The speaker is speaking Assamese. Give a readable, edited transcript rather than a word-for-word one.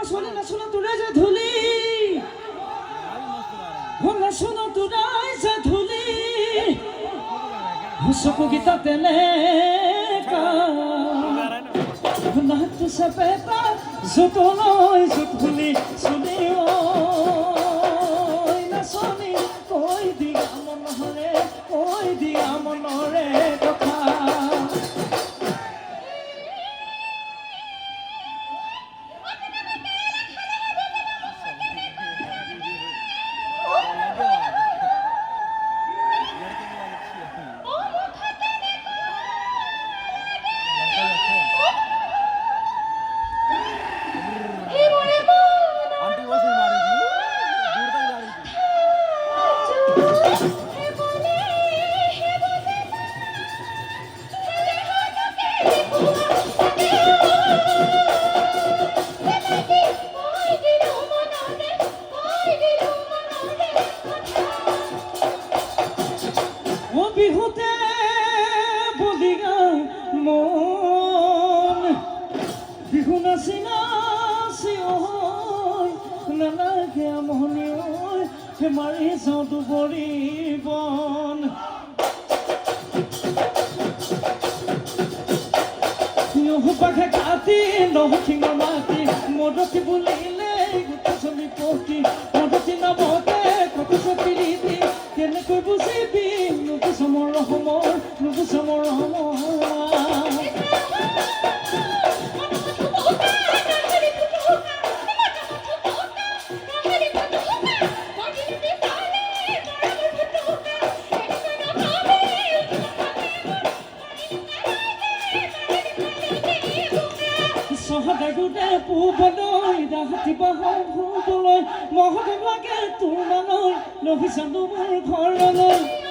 ছোৱালী নাচোনা তোৰে যে ধূলি নাচোনা তোৰাই যে ধূলি চকুকেইটা তেনেকা নাকটো চেপেটা যতলৈ যতলি চুলি নাচনি কৈ দিয়া মনৰে কথা বিহুতে বলিয়া মন বিহু নাচি নাচি নালাগে আমনি মাৰি যাওঁ দুবৰি বন নহবাঘে কাটি নহঠিঙ মাটি মদতি বুলিলে গোটা চলি পতি মদতি নামতে কত চকিৰি দি কেনেকৈ বুজিবি নুবুজ মোৰ সহদাগুতে পুবলৈ ৰাতি বাহৰ ভুবলৈ মহক লাগে তোৰ মানৰ নভিচানো মোৰ ঘৰলৈ